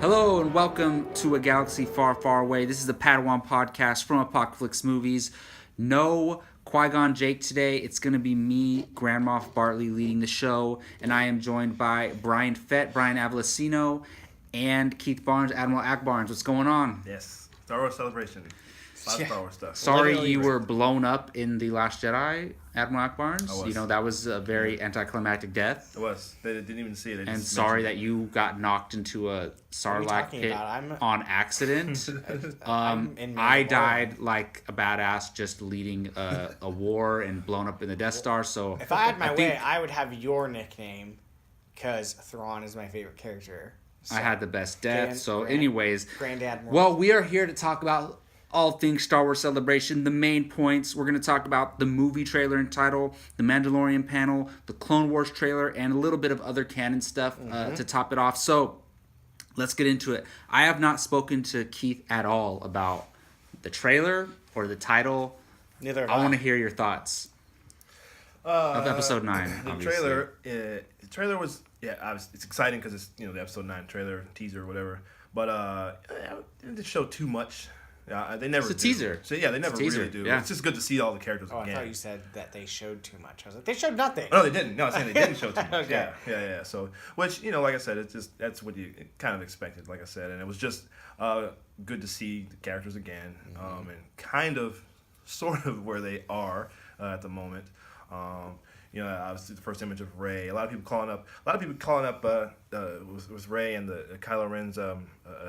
Hello and welcome to A Galaxy Far, Far Away. This is the PADAWAN Podcast from Apocalypse Movies. No Qui-Gon Jake today. It's going to be me, Grand Moff Bartley, leading the show. And I am joined by Brian Fett, Brian Avalosino, and Keith Barnes, Admiral Akbarnes. What's going on? Yes. Star Wars Celebration. A lot of Star Wars stuff. Sorry you were blown up in The Last Jedi, Admiral Akbarnes. I was. You know, that was a very anticlimactic death. It was. They didn't even see it. And sorry that you got knocked into a Sarlacc pit on accident. I died like a badass just leading a war and blown up in the Death Star. So if I had my way, I would have your nickname because Thrawn is my favorite character. So, I had the best death. Anyways, Grand Admiral. Well, we are here to talk about all things Star Wars Celebration. The main points, we're going to talk about the movie trailer and title, the Mandalorian panel, the Clone Wars trailer, and a little bit of other canon stuff to top it off. So let's get into it. I have not spoken to Keith at all about the trailer or the title. Neither have I want to hear your thoughts of Episode 9. The trailer was it's exciting because it's the Episode 9 trailer, teaser, whatever. But it didn't show too much. Yeah, they never. It's a teaser. So they never really do. Yeah. It's just good to see all the characters again. I thought you said that they showed too much. I was like, they showed nothing. No, they didn't. No, I'm saying they didn't show too much. Okay. Yeah. So, which like I said, it's just that's what you kind of expected. Like I said, and it was just good to see the characters again, and kind of, sort of where they are at the moment. Obviously the first image of Rey. A lot of people calling up with Rey and the Kylo Ren's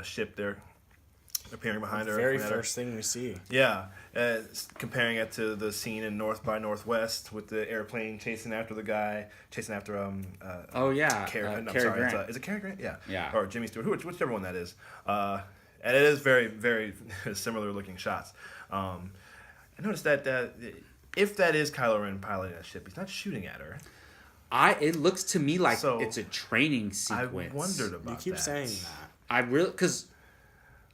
ship there. Appearing behind her. The very first thing we see. Yeah. Comparing it to the scene in North by Northwest with the airplane chasing after the guy, Cary Grant. Is it Cary Grant? Yeah. Yeah. Or Jimmy Stewart, whichever one that is. And it is very, very similar looking shots. I noticed that if that is Kylo Ren piloting that ship, he's not shooting at her. It looks to me like it's a training sequence. I wondered about that. You keep saying that. I really, because,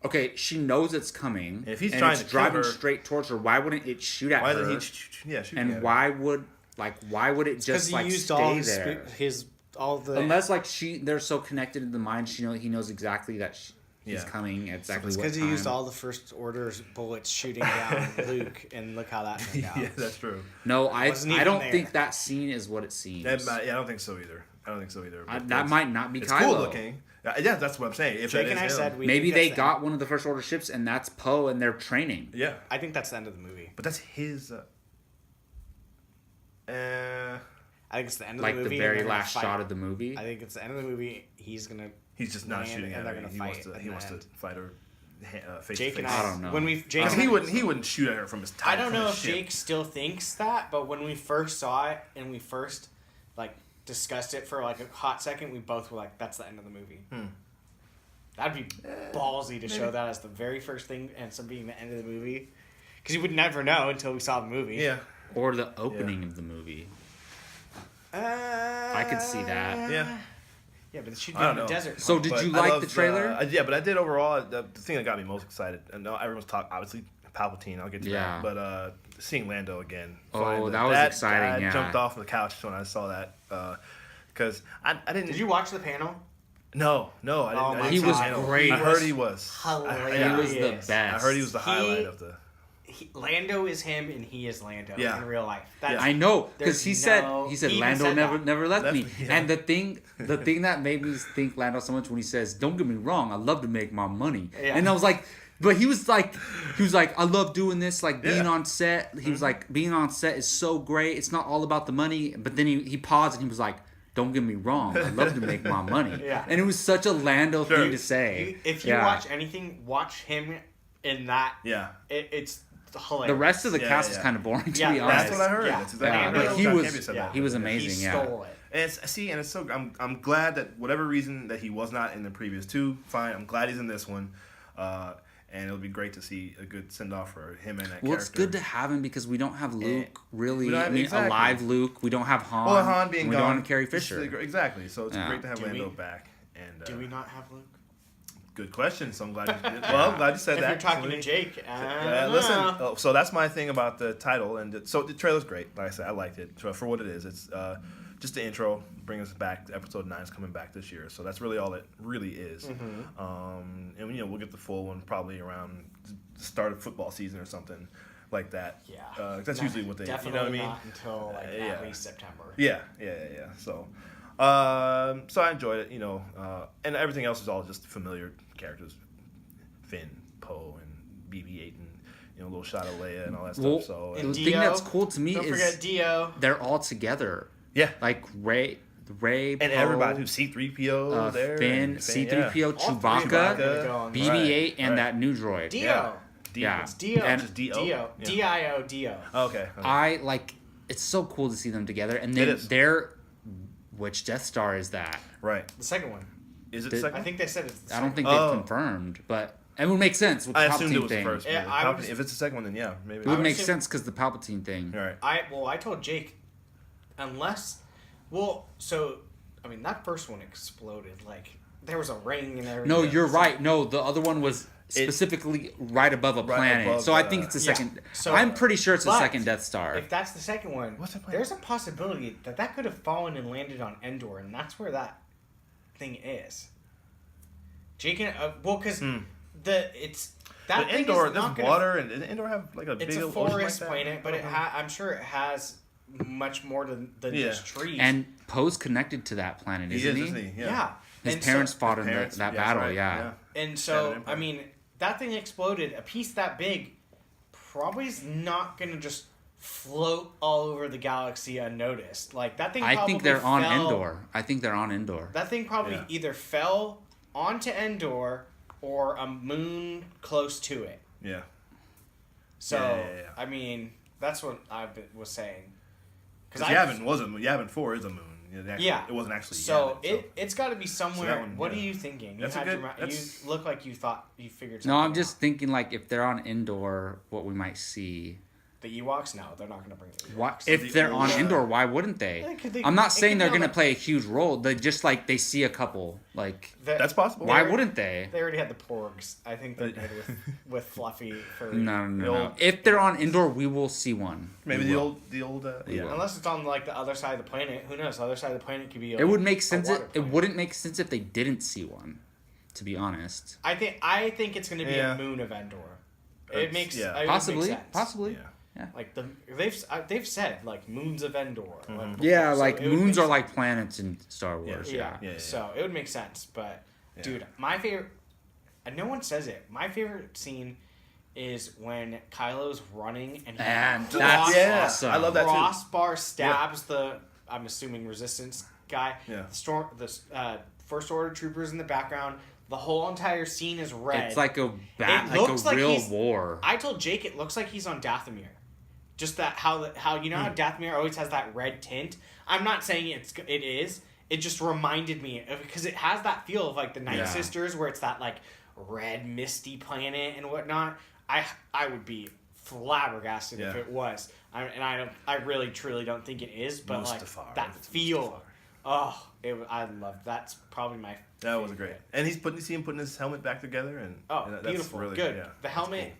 okay, she knows it's coming. And if he's trying to driving kill her, straight towards her, why wouldn't it shoot at her? Why didn't he shoot at her? Why would it just he used stay there? All the Unless they're so connected in the mind, he knows exactly that he's coming at exactly what time. Because he used all the First Order's bullets shooting down Luke, and look how that turned out. Yeah, that's true. No, I don't think that scene is what it seems. I don't think so either. That might not be it's Kylo. Cool looking. Yeah, that's what I'm saying. If Jake that and I is said him. maybe they got one of the First Order ships, and that's Poe, and they're training. Yeah, I think that's the end of the movie. but that's his. I think it's the end of like the movie. The very last shot of the movie. I think it's the end of the movie. He's just not shooting at her. He wants to fight her face Jake to and face. I don't know. Because he wouldn't shoot at her from his top. I don't know if Jake still thinks that, but when we first saw it and we first discussed it for a hot second, we both were like, "That's the end of the movie." That'd be ballsy to show that as the very first thing and some being the end of the movie, because you would never know until we saw the movie. Yeah. Or the opening of the movie. I could see that. Yeah. Yeah, but she'd be in the desert. So did you like the trailer? But I did overall. The thing that got me most excited, and everyone's talking, obviously, Palpatine, I'll get to that. But seeing Lando again. Oh, that was exciting, I jumped off the couch when I saw that. Because I didn't... Did you watch the panel? No, I didn't. He was great. I heard he was. Hilarious. He was the best. I heard he was the highlight of the... Lando is him, and he is Lando in real life. I know, because he said Lando never left me. Yeah. And the thing that made me think Lando so much when he says, "Don't get me wrong, I love to make my money," and I was like, but he was like, I love doing this, being on set. He was like, being on set is so great. It's not all about the money. But then he paused and he was like, "Don't get me wrong, I love to make my money." And it was such a Lando thing to say. If you watch anything, watch him in that. Yeah, it's hilarious. The rest of the cast is kind of boring, to be honest. That's what I heard. Yeah. But he was amazing. He stole it. And it's so I'm glad that whatever reason that he was not in the previous two, fine. I'm glad he's in this one, and it'll be great to see a good send off for him and that character. It's good to have him because we don't have Luke really. A live Luke. We don't have Han. Well, Han being we gone. don't have Carrie Fisher. Exactly. So it's great to have Lando back. And do we not have Luke? Good question. So I'm glad you did. Well, I'm glad you said if that. You're talking to Jake. Listen. So that's my thing about the title, and so the trailer's great. Like I said, I liked it for what it is. It's just the intro, bring us back. Episode 9 is coming back this year, so that's really all it really is. Mm-hmm. And we'll get the full one probably around the start of football season or something like that. Yeah, that's usually what they. Definitely you know what I mean? Not until at least September. Yeah. So, so I enjoyed it. And everything else is all just familiar characters, Finn, Poe, and BB-8, and a little shot of Leia and all that stuff. So the thing that's cool to me don't is forget Dio. They're all together. Yeah, like Ray, and Poe, everybody who's C-3PO there, Finn, C-3PO, Yeah. Chewbacca, BB-8, and that new droid. Dio. Yeah. It's Dio. And just Dio. Dio. D-I-O. Dio. Okay. I like. It's so cool to see them together, and then which Death Star is that? Right. The second one. Is it the second? I think they said it's. I don't think they've confirmed, but it would make sense with the I Palpatine assumed it was thing. the first. Yeah, if it's the second one, then yeah, maybe. It would make sense because the Palpatine thing. All right. I told Jake, unless, that first one exploded. Like there was a ring and everything. No, you're right. No, the other one was specifically right above a planet. above so I think it's the second. So, I'm pretty sure it's the second Death Star. If that's the second one, What's the planet? there's a possibility that could have fallen and landed on Endor, and that's where that thing is. Jake and because it's that But thing Endor, is not there's water, and does Endor have like a big It's a ocean like forest that? planet, but I'm sure it has much more than just trees. And Poe's connected to that planet, isn't he? Isn't he? Yeah. His And parents so, fought in that battle, right. yeah. And so, that thing exploded. A piece that big probably is not going to just float all over the galaxy unnoticed. Like, that thing probably I think they're on fell, Endor. That thing probably either fell onto Endor or a moon close to it. Yeah. So, that's what I was saying. Because Yavin 4 is a moon. It wasn't actually. So Yavin, it's got to be somewhere. one, what are you thinking? That's you look like you thought you figured. No, something I'm just thinking like if they're on Endor, what we might see. The Ewoks? No, they're not going to bring the Ewoks. Why, if they're on Endor, why wouldn't they? I'm not saying they're going to play a huge role. They just like they see a couple. Like that's possible. Why wouldn't they? They already had the Porgs. I think they're good with Fluffy for. No. If they're on Endor, we will see one. Maybe the old. Unless it's on like the other side of the planet. Who knows? The other side of the planet could be. It would make sense. It wouldn't make sense if they didn't see one. To be honest. I think it's going to be a moon of Endor. It makes possibly. Yeah. Like they've said like moons of Endor. Mm-hmm. Like moons are like planets in Star Wars. Yeah. So it would make sense, but dude, my favorite. No one says it. My favorite scene is when Kylo's running and that's awesome. I love that too. Crossbar stabs the I'm assuming Resistance guy. Yeah. The First Order troopers in the background. The whole entire scene is red. It's like a real war. I told Jake it looks like he's on Dathomir. Just that how how Dathomir always has that red tint. I'm not saying it is. It just reminded me because it has that feel of like the Night Sisters where it's that like red misty planet and whatnot. I would be flabbergasted if it was. I really truly don't think it is. But Mustafar, like that feel. I love that's probably my. That was great. And you see him putting his helmet back together and that's beautiful, really good. Yeah, the helmet.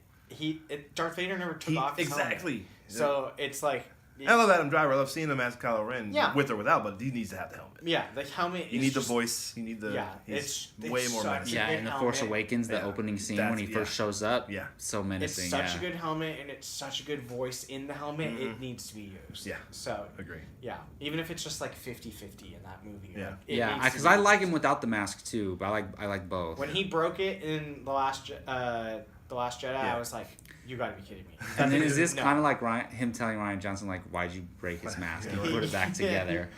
Darth Vader never took off his helmet. Exactly. So it's like. I love Adam Driver. I love seeing him as Kylo Ren, with or without, but he needs to have the helmet. Yeah, the helmet. You need the voice. You need the. Yeah, it's way more menacing. Yeah, in The Force Awakens, the opening scene when he first shows up. Yeah, so menacing. It's such a good helmet, and it's such a good voice in the helmet. Mm-hmm. It needs to be used. Yeah. So agree. Yeah, even if it's just like 50-50 in that movie. Yeah. Because I like him without the mask too, but I like both. When he broke it in the Last Jedi, I was like. You gotta be kidding me. And then is this kind of like him telling Rian Johnson, like, why'd you break his mask and put it back together?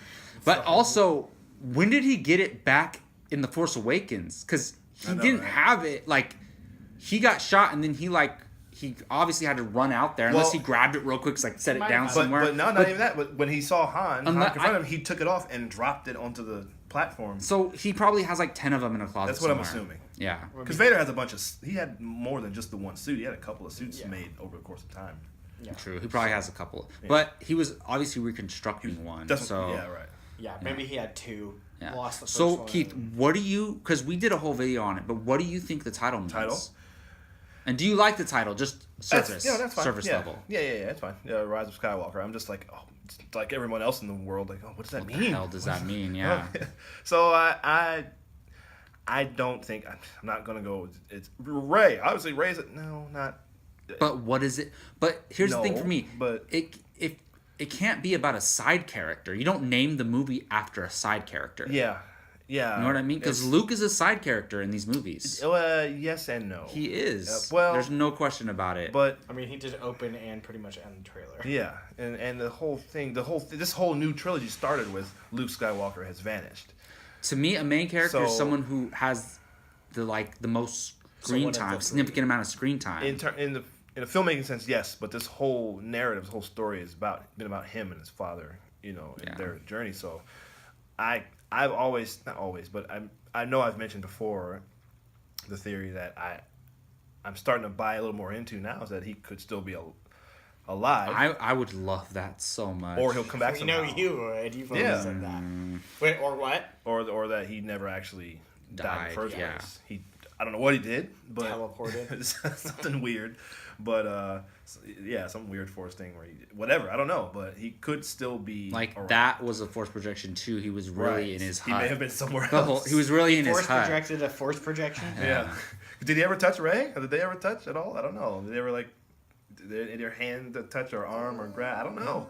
But also, when did he get it back in The Force Awakens? Because he didn't have it. Like, he got shot and then he obviously had to run out there unless he grabbed it real quick, set it down somewhere. But not even that. But when he saw Han confront him, he took it off and dropped it onto the platform. So he probably has 10 of them in a closet. That's what I'm assuming. Yeah. Because Vader has he had more than just the one suit. He had a couple of suits made over the course of time. Yeah. True. He probably has a couple. Yeah. But he was obviously reconstructing one. Yeah, right. Yeah, maybe he had 2. Yeah. Lost the first so one. Keith, what do you? Because we did a whole video on it, but what do you think the title means? Title? And do you like the title? Just surface, that's fine. surface yeah. level. Yeah, it's fine. Rise of Skywalker. I'm just like, it's like everyone else in the world. Like, what does that mean? What the hell does that mean? Yeah. So I don't think I'm not gonna go. It's Rey. Obviously, Rey's not. But what is it? But here's the thing for me. But it can't be about a side character. You don't name the movie after a side character. Yeah. You know what I mean? Because Luke is a side character in these movies. Yes and no. He is. Well, there's no question about it. But I mean, he did open and pretty much end the trailer. Yeah, and the whole thing, this whole new trilogy started with Luke Skywalker has vanished. To me, a main character is someone who has the most screen time, significant amount of screen time. In a filmmaking sense, yes, but this whole narrative, this whole story is been about him and his father, and their journey. So, I've always, not always, but I know I've mentioned before the theory that I'm starting to buy a little more into now is that he could still be alive. I would love that so much. Or he'll come back somehow. You would. You've always said that. Wait, or what? Or that he never actually died in the first yeah. place. I don't know what he did, but teleported. something weird. But some weird Force thing where whatever, I don't know, but he could still be around. That was a Force projection too. He was really in his hut. He may have been somewhere else. He was really in his hut. Force projected a Force projection? Yeah. Did he ever touch Rey? Did they ever touch at all? I don't know. Did they ever did your hand touch her arm or grab? I don't know.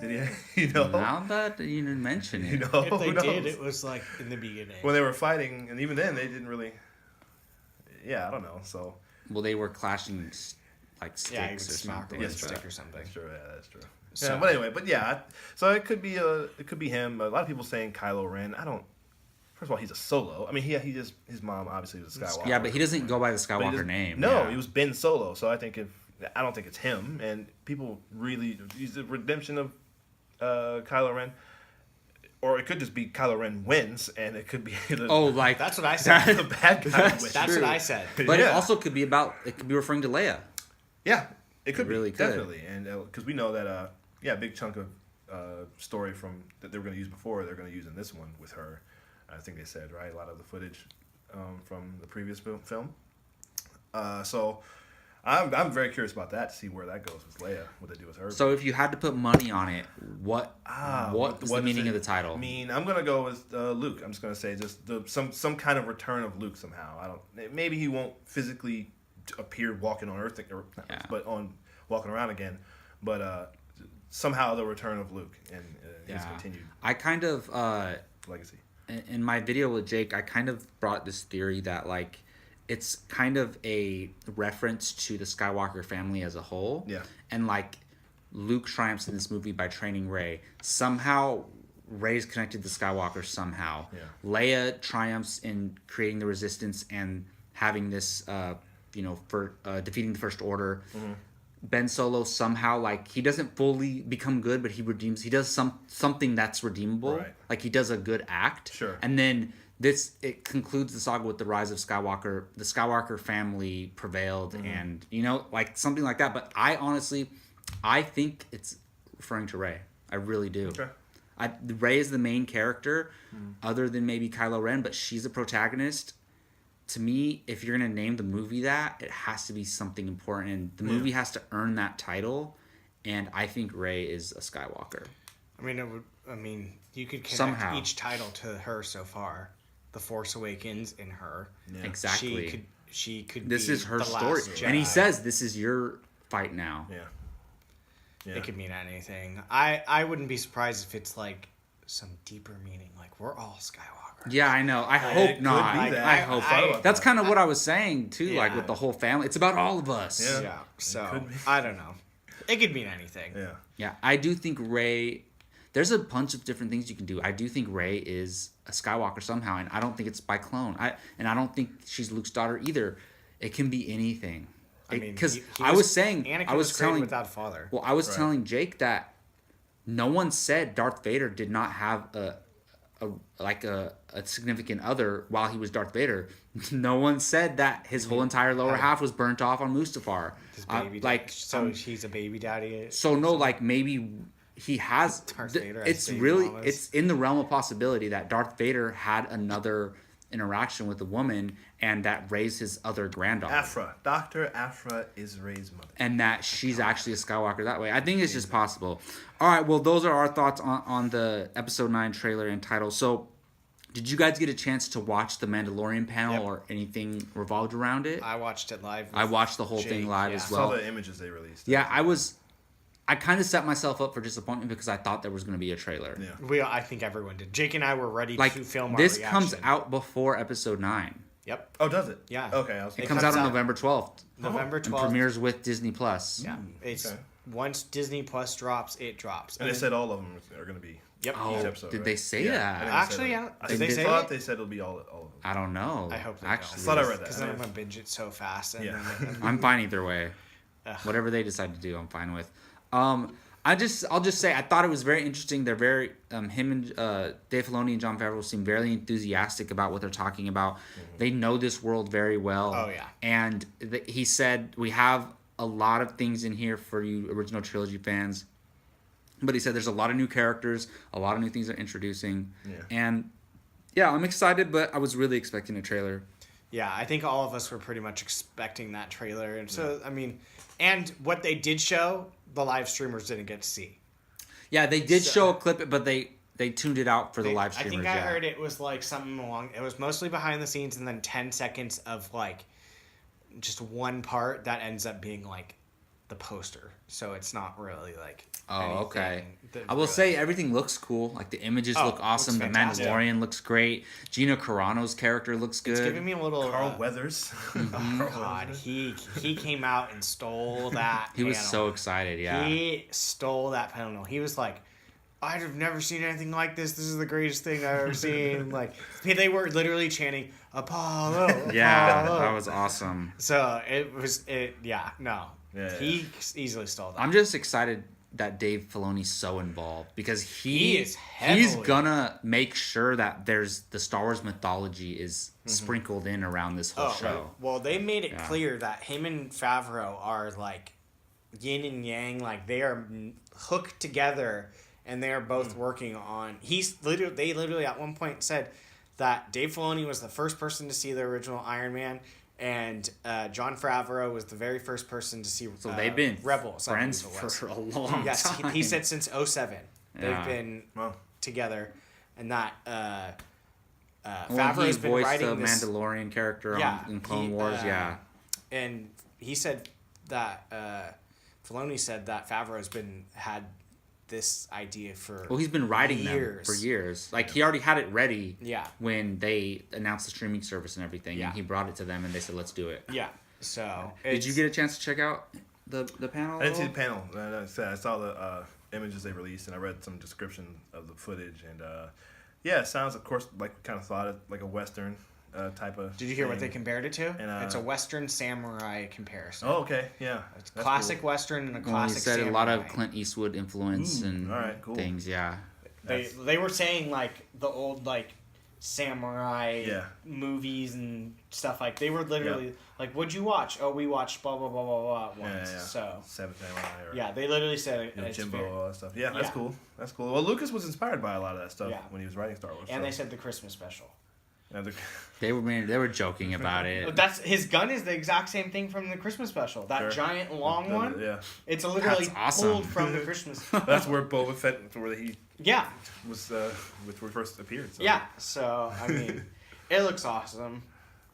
Did he? Now that you mention it, if they did, it was like in the beginning when they were fighting, and even then they didn't really. Yeah, I don't know. So. Well, they were clashing sticks or something. Yes, stick or something. That's true. Yeah, that's true. So, but anyway, so it could be him. A lot of people saying Kylo Ren. I don't. First of all, he's a Solo. I mean, his mom obviously was a Skywalker. Yeah, but he doesn't go by the Skywalker name. No, yeah. he was Ben Solo. So I don't think it's him. And people really use the redemption of Kylo Ren. Or it could just be Kylo Ren wins, and it could be that's what I said. The bad guy wins. That's what I said. But it also could be referring to Leia. Yeah, it could really be definitely, and because we know that a big chunk of story from that they were going to use before they're going to use in this one with her. I think they said right a lot of the footage from the previous film. So I'm very curious about that to see where that goes with Leia, what they do with her. So if you had to put money on it, what is the meaning of the title? I'm gonna go with Luke. I'm just gonna say just some kind of return of Luke somehow. Maybe he won't physically appear walking on Earth, but on walking around again. But somehow the return of Luke and his continued. I kind of legacy. In my video with Jake, I kind of brought this theory that it's kind of a reference to the Skywalker family as a whole. Yeah. And Luke triumphs in this movie by training Rey. Somehow Rey's connected to Skywalker somehow. Yeah. Leia triumphs in creating the Resistance and having this for defeating the First Order. Mm-hmm. Ben Solo somehow he doesn't fully become good, but he does something that's redeemable. Right. He does a good act. Sure. And then it concludes the saga with the rise of Skywalker. The Skywalker family prevailed, and something like that. But I think it's referring to Rey. I really do. Okay. Rey is the main character, other than maybe Kylo Ren, but she's a protagonist. To me, if you're gonna name the movie that, it has to be something important, and the movie has to earn that title. And I think Rey is a Skywalker. You could connect each title to her so far. The Force Awakens in her. Yeah. Exactly. She could. This is her story, and he says, "This is your fight now." Yeah. It could mean anything. I wouldn't be surprised if it's some deeper meaning, we're all Skywalker. Yeah, I know. I hope not. I hope. That's kind of what I was saying too. Yeah. With the whole family, it's about all of us. Yeah. So I don't know. It could mean anything. Yeah. Yeah, I do think Rey. There's a bunch of different things you can do. I do think Rey is a Skywalker somehow, and I don't think it's by clone. I don't think she's Luke's daughter either. It can be anything. Because I was saying, Anakin was created without a father. Well, I was telling Jake that no one said Darth Vader did not have a significant other while he was Darth Vader. No one said that his whole entire lower half was burnt off on Mustafar. His baby daddy. So he's a baby daddy. So no, maybe he has. Darth Vader has It's baby really mamas. it's in the realm of possibility that Darth Vader had another interaction with a woman and that raised his other granddaughter. Afra. Dr. Afra is Rey's mother. And that she's actually a Skywalker that way. I think it's just possible. All right, well, those are our thoughts on the Episode 9 trailer and title. So, did you guys get a chance to watch the Mandalorian panel or anything revolved around it? I watched it live. I watched the whole thing live as well. I saw the images they released. Yeah, I kind of set myself up for disappointment because I thought there was going to be a trailer. Yeah. I think everyone did. Jake and I were ready Like, to film our this reaction. comes out before Episode 9. Yep. Oh, does it? Yeah. Okay. It comes out on November 12th. November 12th. And premieres with Disney Plus. Yeah. It's once Disney Plus drops, it drops. And they said all of them are going to be. Yep. Oh, each episode, did right? they say Yeah, that? Actually, I I did they say thought it? they said it'll be all of them. I don't know. I hope they Actually, I thought I read that. Because then I'm going to binge it so fast. And Yeah. then I'm fine either way. Ugh. Whatever they decide to do, I'm fine with. I'll just say I thought it was very interesting. They're very him and Dave Filoni and Jon Favreau seem very enthusiastic about what they're talking about. They know this world very well. Oh, yeah. And he said we have a lot of things in here for you original trilogy fans. But he said there's a lot of new characters, a lot of new things they're introducing. Yeah. And yeah, I'm excited, but I was really expecting a trailer. Yeah, I think all of us were pretty much expecting that trailer. And so, I mean, and what they did show, the live streamers didn't get to see. Yeah, they did show a clip, but they tuned it out for the live I streamers. think I heard it was like something along, it was mostly behind the scenes and then 10 seconds of like just one part that ends up being like the poster. So it's not really like. Oh, okay. that I will really- say everything looks cool. Like the images look awesome. The looks fantastic. Mandalorian looks great. Gina Carano's character looks good. It's giving me a little. Carl Weathers. Oh God, he came out and stole that. He was panel. so excited. Yeah. He stole that panel. He was like, I've never seen anything like this. This is the greatest thing I've ever seen. Like they were literally chanting Apollo. Yeah, Apollo. that was awesome. So it was it. Yeah, no. Yeah. He easily stole that. I'm just excited that Dave Filoni's so involved because He is he's heavily- gonna make sure that there's the Star Wars mythology is sprinkled in around this whole show. Right. Well, they made it Yeah. clear that him and Favreau are like yin and yang. Like they are hooked together, and they are both working on. They literally at one point said that Dave Filoni was the first person to see the original Iron Man, and Jon Favreau was the very first person to see. So they've been Rebels. I friends believe it was. for a long Yes, time. he said since 2007 Yeah. they've been Wow. together, and that Well, Favreau's he been voiced writing the this. Mandalorian character in Clone he, Wars. Yeah. And he said that Filoni said that Favreau's had this idea for Well, he's been writing years. them for years. Like he already had it ready. Yeah. When they announced the streaming service and everything, Yeah. and he brought it to them, and they said, "Let's do it." Yeah. So Did you get a chance to check out the panel? I didn't see the panel. I saw the images they released, and I read some description of the footage. And yeah, it sounds, of course, like we kind of thought it like a Western type of. Did you hear what thing. they compared it to? And, It's a Western samurai comparison. Oh, okay, yeah. It's That's classic cool. Western and a Well, he classic said samurai. a lot of Clint Eastwood influence and all right, cool. things. Yeah. They were saying like the old like samurai Yeah. movies and stuff like they were literally like, what'd you watch? Oh, we watched blah blah blah blah blah once. Yeah. So Seven Samurai or yeah, they literally said it's Jimbo, very- all that stuff. Yeah, that's Yeah. cool. That's cool. Well, Lucas was inspired by a lot of that stuff Yeah. when he was writing Star Wars. and so. they said the Christmas special. Yeah, They were joking about it. That's his gun is the exact same thing from the Christmas special. That Sure. giant long one. Yeah, It's literally That's awesome. pulled from the Christmas. that's where Boba Fett, where he Yeah, was, which first appeared. So. yeah. So I mean, it looks awesome.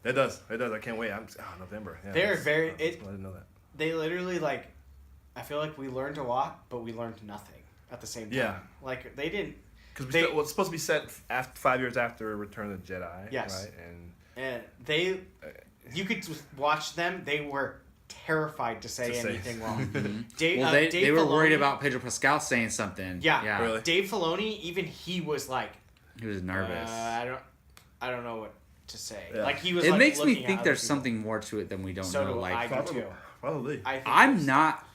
It does. It does. I can't wait. November. Yeah, They're that's- very- I didn't know that. They literally like. I feel like we learned a lot, but we learned nothing at the same time. Yeah. Like they didn't. Because They- it's supposed to be set after 5 years after Return of the Jedi. Yes. Right. And you could just watch them. They were terrified to say To say. anything wrong. Well, they were worried about Pedro Pascal saying something. Yeah. Really? Dave Filoni, even he was like, He was nervous. I don't know what to say. Yeah. Like he was. It like, makes me looking at think other there's people. something more to it than we don't So know. do Like I do too. Probably. I think I'm there's- not.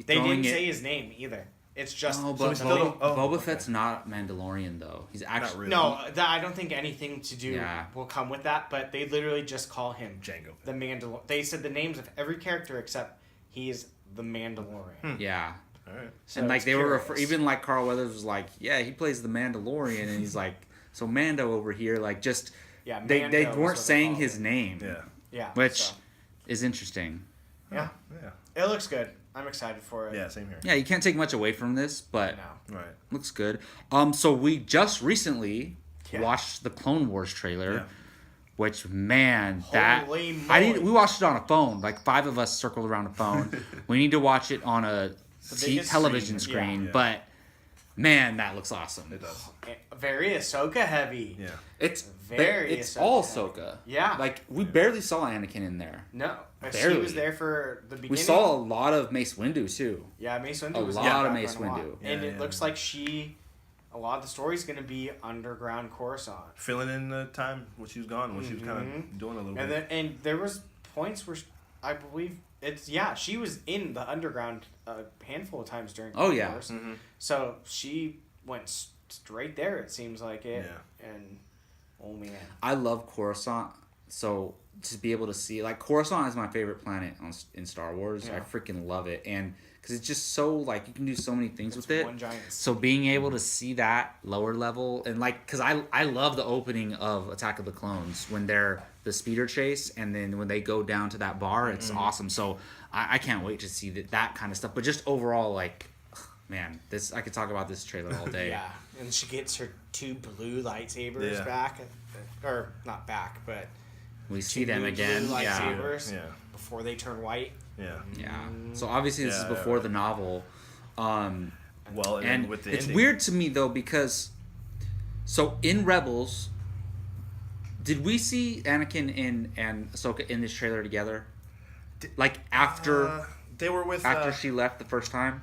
They throwing didn't it- say his name either. It's just. Oh, So but it's still- Boba okay. Fett's not Mandalorian though. He's actually really. No, I don't think anything to do Yeah. will come with that. But they literally just call him Jango. the Mandalorian. They said the names of every character except he is the Mandalorian. Yeah. All right. So and like it's they were curious. even like Carl Weathers was like, yeah, he plays the Mandalorian, and he's like, so Mando over here, like just they Mando is weren't what saying called his it. name, Yeah. which So, is interesting. yeah. It looks good. I'm excited for it. Yeah, same here. Yeah, you can't take much away from this, but No. Right. looks good. So we just recently watched the Clone Wars trailer, which man, Holy we watched it on a phone. Like 5 of us circled around a phone. We need to watch it on a biggest television screen. screen, but man, that looks awesome. It does. Very Ahsoka heavy. Yeah. It's Very all Ahsoka. Ahsoka. Yeah. Like we barely saw Anakin in there. No. She Barely. was there for the beginning. We saw a lot of Mace Windu too. Yeah, Mace Windu A was lot in the of background Mace a lot. Windu. And Yeah, it looks like a lot of the story's going to be underground Coruscant. Filling in the time when she was gone, when she was kind of doing a little bit. And there was points where I believe she was in the underground a handful of times during Clone Wars. So she went straight there, it seems like it. Yeah. And oh man. I love Coruscant, so to be able to see like Coruscant is my favorite planet in Star Wars. Yeah. I freaking love it, and because it's just so like you can do so many things It's with it. one giant So being able to see that lower level and like because I love the opening of Attack of the Clones when they're the speeder chase and then when they go down to that bar, it's awesome. So I can't wait to see that kind of stuff. But just overall, like man, I could talk about this trailer all day. Yeah, and she gets her 2 blue lightsabers back, or not back, but We see 2 them blue again. Yeah. lightsabers Yeah. before they turn white. Yeah. Yeah. So obviously this is before the novel. Well, And with the it's ending. weird to me though because so in Rebels, did we see Anakin and Ahsoka in this trailer together? Like after they were with she left the first time?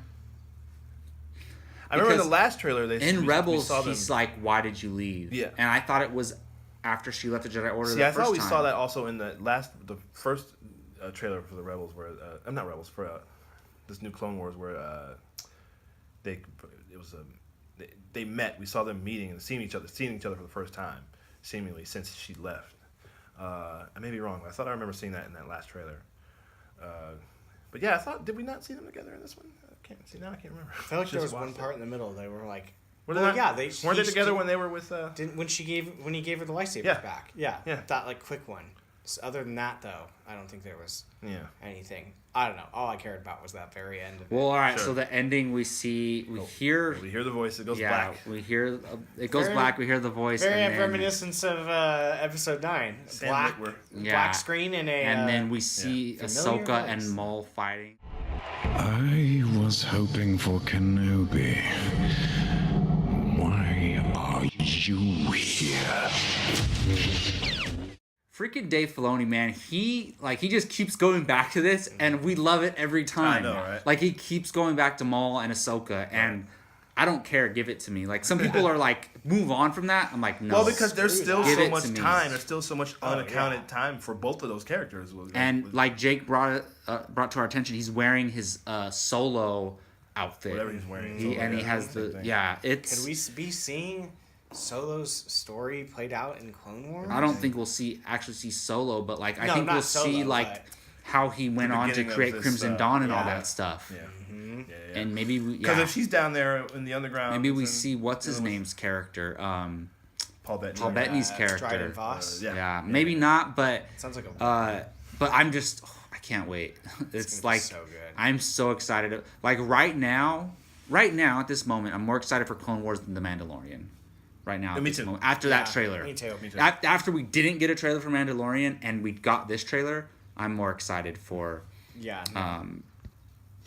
I remember in because the last trailer In Rebels, saw them. he's like, "Why did you leave?" Yeah. And I thought it was after she left the Jedi Order. See, I thought we saw that also in the first trailer for the Rebels, where I'm not Rebels for this new Clone Wars, where they met. We saw them meeting and seeing each other for the first time, seemingly since she left. I may be wrong, but I thought I remember seeing that in that last trailer. But yeah, did we not see them together in this one? I can't remember. I feel like there was one part in the middle. They were like, Were they not, weren't they together did- when they were with? when he gave her the lightsabers Yeah. back. Yeah. Yeah. That like quick one. So other than that though, I don't think there was Yeah. anything. I don't know. All I cared about was that very end of it. Well, all right. Sure. So the ending, we hear. We hear the voice. It goes Yeah, black. we hear it goes Very- black. We hear the voice. Very and then, reminiscent of episode 9. Sam Black Witwer. Yeah. black screen and a and then we see familiar Ahsoka voice. and Maul fighting. I was hoping for Kenobi. Why are you here? Freaking Dave Filoni, man, he just keeps going back to this, and we love it every time. I know, right? Like he keeps going back to Maul and Ahsoka, and I don't care. Give it to me. Like some people are like, move on from that. I'm like, no. Well, because there's still Give so it much to me. time. There's still so much unaccounted time for both of those characters. And like Jake brought to our attention, he's wearing his solo outfit. Whatever he's wearing. He has same the thing. It's. Could we be seeing Solo's story played out in Clone Wars? I don't think we'll actually see Solo, but like I No, think not we'll see Solo, like but- how he went on to beginning of create this, Crimson Dawn and all yeah. that stuff. Yeah. Yeah. And maybe Because if she's down there in the underground, maybe we see what's his name's character, Paul Bettany. Paul Bettany's character. Dryden Voss. Yeah, maybe not, but Sounds like a but I'm just I can't wait. It's gonna be like so good. I'm so excited. Like right now at this moment, I'm more excited for Clone Wars than The Mandalorian. Right now, at Me this too. moment, after that trailer. Me too. After we didn't get a trailer for Mandalorian and we got this trailer, I'm more excited for Yeah.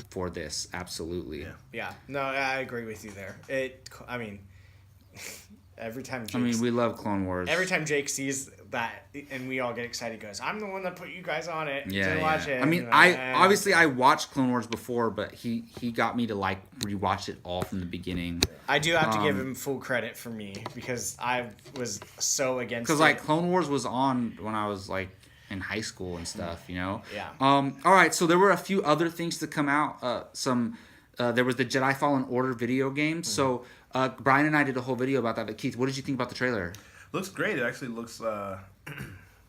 for this. Absolutely. Yeah. Yeah. No, I agree with you there. I mean, every time I mean, we love Clone Wars. every time Jake sees that and we all get excited, he goes, "I'm the one that put you guys on it Yeah, to watch yeah. it." I mean, I watched Clone Wars before, but he got me to like rewatch it all from the beginning. I do have to give him full credit for me because I was so against it. Because like Clone Wars was on when I was like in high school and stuff, you know. Yeah. All right, so there were a few other things to come out. There was the Jedi Fallen Order video game. So Brian and I did a whole video about that. But Keith, what did you think about the trailer? Looks great. It actually looks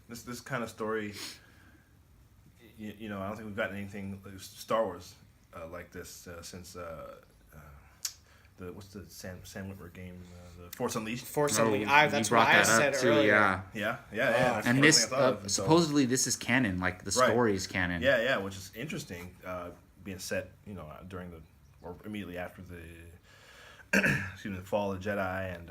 this kind of story. You know, I don't think we've gotten anything like Star Wars like this since what's the Sam Witwer game? The Force Unleashed. Force Unleashed. That's what I said earlier. Yeah. And this supposedly this is canon, like the story is canon. Yeah, which is interesting, being set, during or immediately after the the fall of the Jedi, and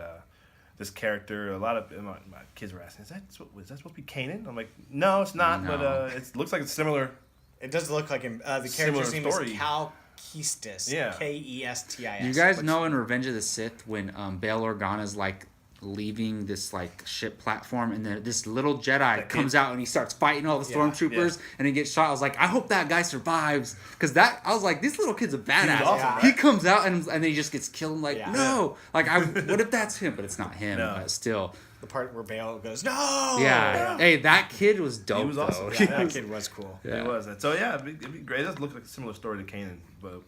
this character. A lot of my kids were asking, "Is that supposed to be Kanan?" I'm like, "No, it's not." No. But it looks like it's similar. It does look like him. The character's name is Cal Kestis. Yeah. Kestis. You guys know in Revenge of the Sith when Bail Organa's like leaving this like ship platform, and then this little Jedi comes out and he starts fighting all the stormtroopers, and he gets shot. I was like, I hope that guy survives, because I was like, this little kid's a badass. Awesome, right? He comes out and then he just gets killed. I'm like, no, like what if that's him? But it's not him. No. But still. The part where Bail goes, no! Yeah. Hey, that kid was dope. He was awesome. Yeah, that kid was cool. Yeah. He was. So yeah, it'd be great. It does look like a similar story to Kanan, but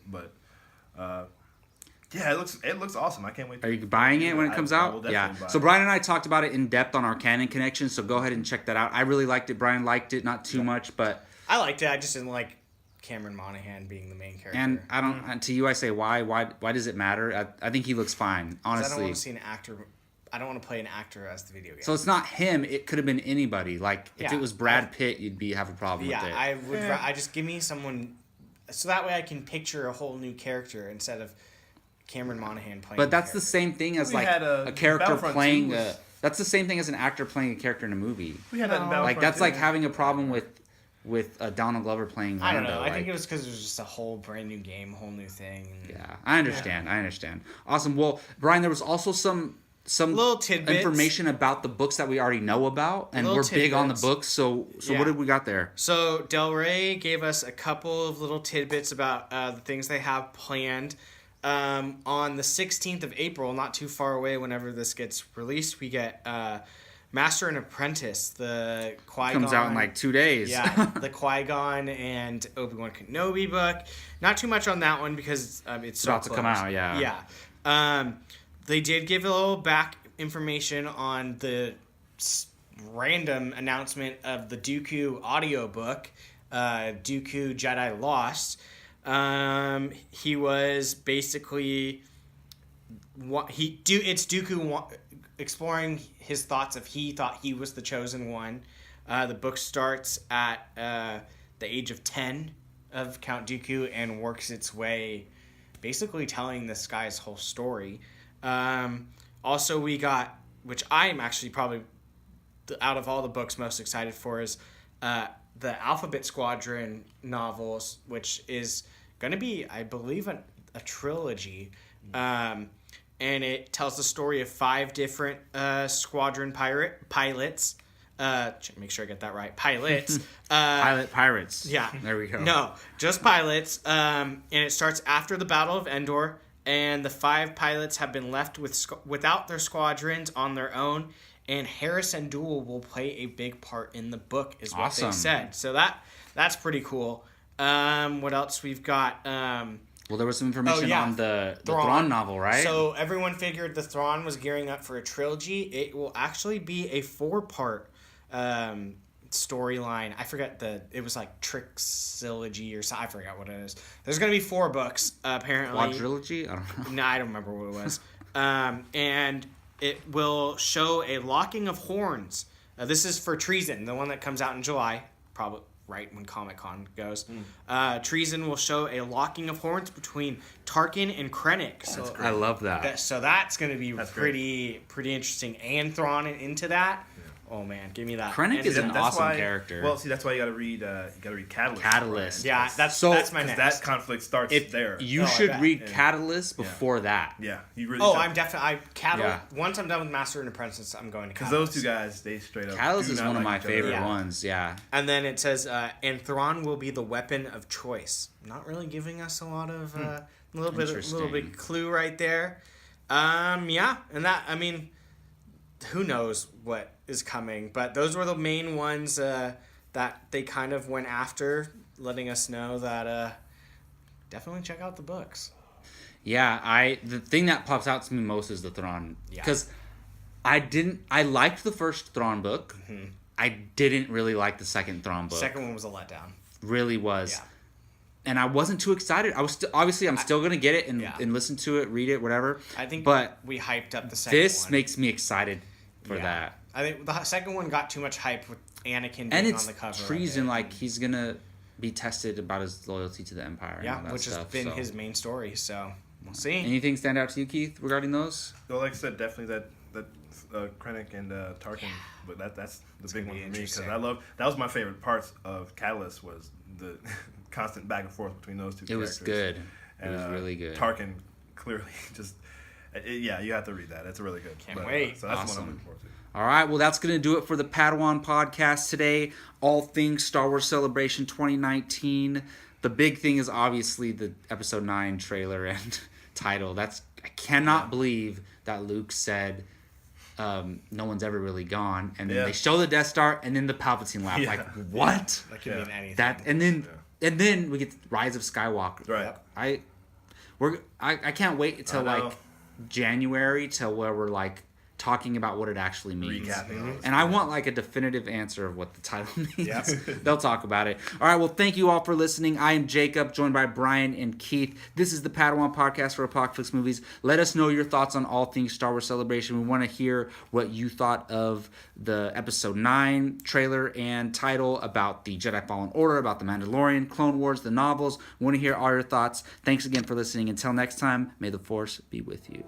yeah, it looks awesome. I can't wait. Are you buying it when it comes out? Yeah. So Brian and I talked about it in depth on our Canon Connection, so go ahead and check that out. I really liked it. Brian liked it, not too much, but I liked it. I just didn't like Cameron Monaghan being the main character. And I don't. To you, I say why? Why does it matter? I think he looks fine. Honestly, I don't want to see an actor. I don't want to play an actor as the video game. So it's not him. It could have been anybody. Like if it was Brad Pitt, you'd have a problem with it. I would. I just give me someone, so that way I can picture a whole new character instead of Cameron Monaghan playing. But that's the same thing as like a character playing. That's the same thing as an actor playing a character in a movie. We had that in Battlefront like that's 2. like having a problem with Donald Glover playing Lando. I don't know. I like, think it was because it was just a whole brand new game, whole new thing. Yeah, I understand. Awesome. Well, Brian, there was also some little tidbits, information about the books that we already know about, and we're big on the books. So what did we got there? So Del Rey gave us a couple of little tidbits about the things they have planned. On the 16th of April, not too far away, whenever this gets released, we get Master and Apprentice, the Qui-Gon. Comes out in like 2 days. Yeah, the Qui-Gon and Obi-Wan Kenobi book. Not too much on that one because it's about to come out, yeah. Yeah. They did give a little back information on the random announcement of the Dooku audiobook, Dooku Jedi Lost. He was basically it's Dooku exploring his thoughts if he thought he was the chosen one. The book starts at the age of 10 of Count Dooku and works its way, basically telling this guy's whole story. Also, we got, which I'm actually probably out of all the books most excited for, is the Alphabet Squadron novels, which is going to be, I believe, a trilogy. And it tells the story of 5 different squadron pilots. Make sure I get that right. Pilots. Pirates. Yeah. There we go. No, just pilots. And it starts after the Battle of Endor. And the 5 pilots have been left without their squadrons on their own. And Harrison Duel will play a big part in the book, is what they said. So that's pretty cool. What else we've got? Well, there was some information on the Thrawn novel, right? So everyone figured the Thrawn was gearing up for a trilogy. It will actually be a 4-part storyline. I forget it was like Trixilogy or something. I forgot what it is. There's going to be 4 books, apparently. Quadrilogy? I don't know. No, I don't remember what it was. And it will show a locking of horns. This is for Treason, the one that comes out in July, probably right when Comic-Con goes. Treason will show a locking of horns between Tarkin and Krennic. So I love that. So that's going to be pretty interesting. And Thrawn into that. Oh man, give me that. Krennic is an awesome character. Well, see, that's why you got to read Catalyst. Catalyst. Yeah, that's my next. That conflict starts there. You should read Catalyst before that. Yeah, you really. I'm definitely once I'm done with Master and Apprentice, I'm going to Catalyst. Because those 2 guys, they straight up. Catalyst is one of my favorite ones. Yeah. And then it says, and Thrawn will be the weapon of choice. Not really giving us a lot of a little bit clue right there. And that, I mean, who knows what is coming, but those were the main ones that they kind of went after, letting us know that definitely check out the books. Yeah, the thing that pops out to me most is the Thrawn, because I liked the first Thrawn book. Mm-hmm. I didn't really like the second Thrawn book. The second one was a letdown. Really was. and I wasn't too excited. I was obviously I'm still gonna get it and listen to it, read it, whatever. I think, but we hyped up the second one. This makes me excited for that. I think the second one got too much hype with Anakin being and it's on the cover. treason, like he's gonna be tested about his loyalty to the Empire. Yeah, and all that which stuff, has been his main story. So we'll see. Anything stand out to you, Keith, regarding those? Well, like I said, definitely that Krennic and Tarkin, but that's the big one for me because that was my favorite parts of Catalyst was the constant back and forth between those two characters. It was good. It was really good. Tarkin clearly just you have to read that. It's really good. Can't wait. So that's what I'm looking forward to. All right, well, that's going to do it for the Padawan podcast today. All things Star Wars Celebration 2019. The big thing is obviously the Episode 9 trailer and title. I cannot believe that Luke said no one's ever really gone. And then they show the Death Star and then the Palpatine laugh. Yeah. Like, what? That could mean anything. And then we get Rise of Skywalker. Right. I can't wait until like January till where we're like talking about what it actually means. And I want like a definitive answer of what the title means. Yep. They'll talk about it. All right, well, thank you all for listening. I am Jacob, joined by Brian and Keith. This is the Padawan Podcast for Apocalypse Movies. Let us know your thoughts on all things Star Wars Celebration. We want to hear what you thought of the Episode 9 trailer and title, about the Jedi Fallen Order, about the Mandalorian, Clone Wars, the novels. We want to hear all your thoughts. Thanks again for listening. Until next time, may the Force be with you.